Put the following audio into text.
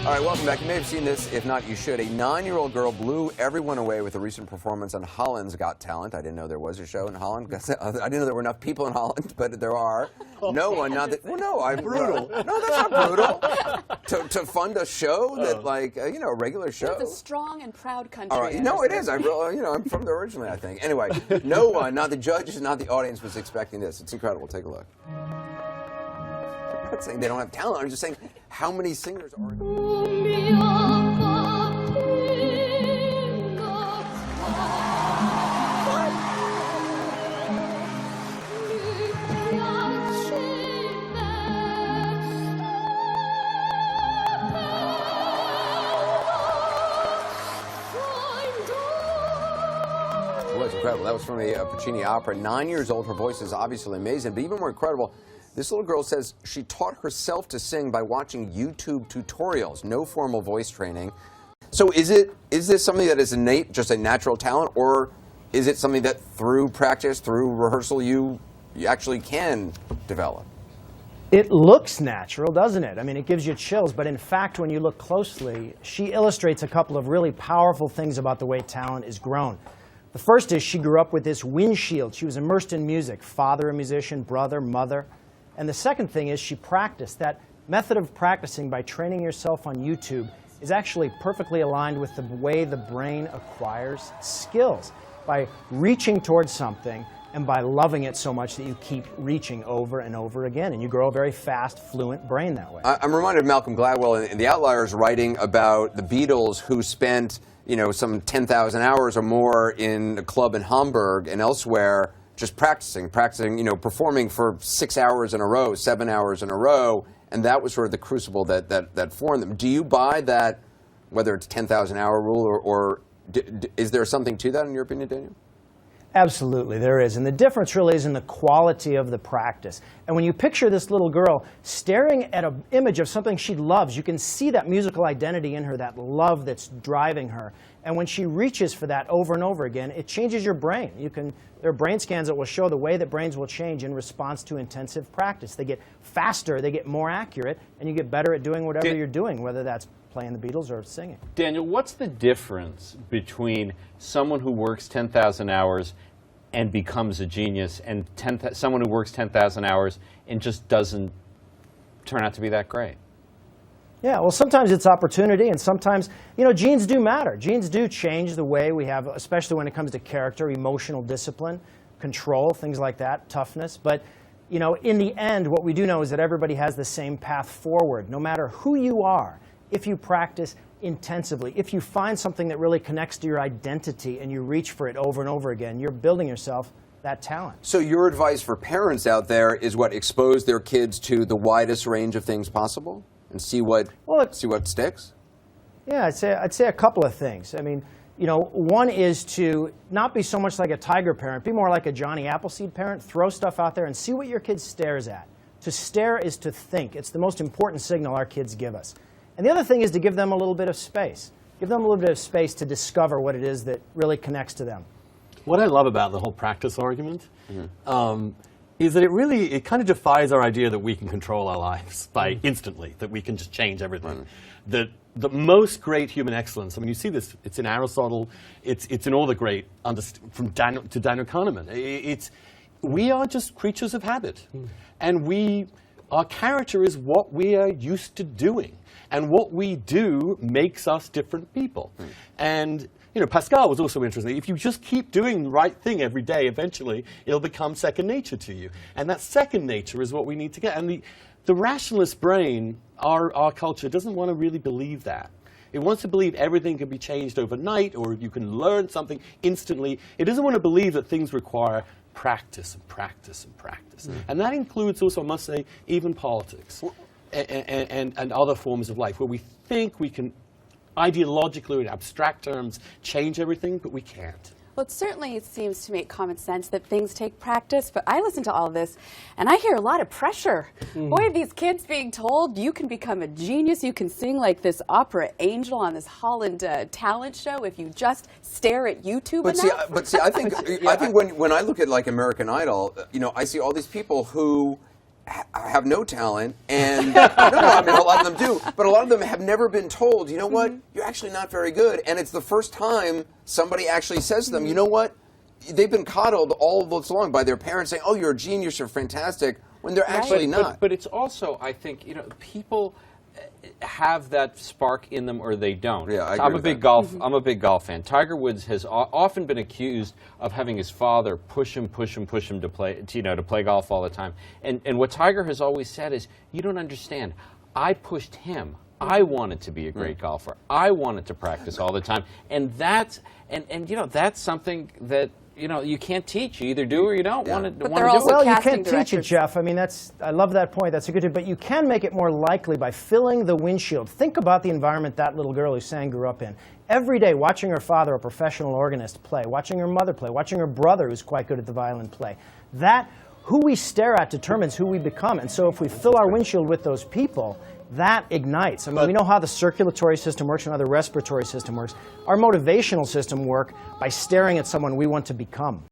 All right, welcome back. You may have seen this. If not, you should. A 9-year-old girl blew everyone away with a recent performance on Holland's Got Talent. I didn't know there was a show in Holland. I didn't know there were enough people in Holland, but there are. No one, not that. Well, no, I'm brutal. No, that's not brutal. To fund a show that, like, a regular show. It's a strong and proud country. All right, no, it is. I'm from there originally, I think. Anyway, no one, not the judges, not the audience, was expecting this. It's incredible. Take a look. I'm not saying they don't have talent. I'm just saying how many singers are. Well, it's incredible. That was from a Puccini opera. 9 years old. Her voice is obviously amazing, but even more incredible, this little girl says she taught herself to sing by watching YouTube tutorials, no formal voice training. So is this something that is innate, just a natural talent, or is it something that through practice, through rehearsal, you actually can develop? It looks natural, doesn't it? I mean, it gives you chills, but in fact, when you look closely, she illustrates a couple of really powerful things about the way talent is grown. The first is she grew up with this windshield. She was immersed in music, father a musician, brother, mother. And the second thing is she practiced. That method of practicing by training yourself on YouTube is actually perfectly aligned with the way the brain acquires skills, by reaching towards something and by loving it so much that you keep reaching over and over again, and you grow a very fast, fluent brain that way. I'm reminded of Malcolm Gladwell in The Outliers writing about the Beatles, who spent some 10,000 hours or more in a club in Hamburg and elsewhere just practicing, performing for 6 hours in a row, 7 hours in a row, and that was sort of the crucible that formed them. Do you buy that, whether it's 10,000-hour rule, or is there something to that in your opinion, Daniel? Absolutely, there is. And the difference really is in the quality of the practice. And when you picture this little girl staring at an image of something she loves, you can see that musical identity in her, that love that's driving her. And when she reaches for that over and over again, it changes your brain. There are brain scans that will show the way that brains will change in response to intensive practice. They get faster, they get more accurate, and you get better at doing whatever you're doing, whether that's playing the Beatles or singing. Daniel, what's the difference between someone who works 10,000 hours and becomes a genius and someone who works 10,000 hours and just doesn't turn out to be that great? Yeah, well, sometimes it's opportunity, and sometimes, genes do matter. Genes do change the way we have, especially when it comes to character, emotional discipline, control, things like that, toughness. But, in the end, what we do know is that everybody has the same path forward, no matter who you are. If you practice intensively, if you find something that really connects to your identity and you reach for it over and over again, you're building yourself that talent. So your advice for parents out there is what? Expose their kids to the widest range of things possible and see what sticks? Yeah, I'd say a couple of things. I mean, one is to not be so much like a tiger parent, be more like a Johnny Appleseed parent. Throw stuff out there and see what your kid stares at. To stare is to think. It's the most important signal our kids give us. And the other thing is to give them a little bit of space. Give them a little bit of space to discover what it is that really connects to them. What I love about the whole practice argument is that it kind of defies our idea that we can control our lives by instantly, that we can just change everything. The most great human excellence, I mean, you see this, it's in Aristotle, it's in all the great, from Daniel Kahneman. We are just creatures of habit. And our character is what we are used to doing. And what we do makes us different people. And Pascal was also interesting. If you just keep doing the right thing every day, eventually it'll become second nature to you. And that second nature is what we need to get. And the rationalist brain, our culture, doesn't want to really believe that. It wants to believe everything can be changed overnight, or you can learn something instantly. It doesn't want to believe that things require practice and practice and practice. And that includes also, I must say, even politics. And other forms of life, where we think we can ideologically, in abstract terms, change everything, but we can't. Well, it certainly seems to make common sense that things take practice, but I listen to all of this, and I hear a lot of pressure. Boy, these kids being told you can become a genius, you can sing like this opera angel on this Holland talent show if you just stare at YouTube enough. I think when I look at like American Idol, I see all these people who have no talent, and I mean, a lot of them do, but a lot of them have never been told, you know what, you're actually not very good, and it's the first time somebody actually says to them, you know what, they've been coddled all this long by their parents saying, oh, you're a genius, you're fantastic, when they're actually not. But it's also, I think, people have that spark in them or they don't. Yeah, I agree I'm a with big that. golf. I'm a big golf fan. Tiger Woods has often been accused of having his father push him to play golf all the time. And what Tiger has always said is, you don't understand. I pushed him. I wanted to be a great golfer. I wanted to practice all the time, and that's that's something that you can't teach. You either do or you don't want to do they're also Well, you casting can't teach it, directors. Jeff. I mean, I love that point. That's a good tip. But you can make it more likely by filling the windshield. Think about the environment that little girl who sang grew up in. Every day, watching her father, a professional organist, play, watching her mother play, watching her brother, who's quite good at the violin, play. Who we stare at determines who we become. And so if we fill our windshield with those people, that ignites. I mean, we know how the circulatory system works and how the respiratory system works. Our motivational system works by staring at someone we want to become.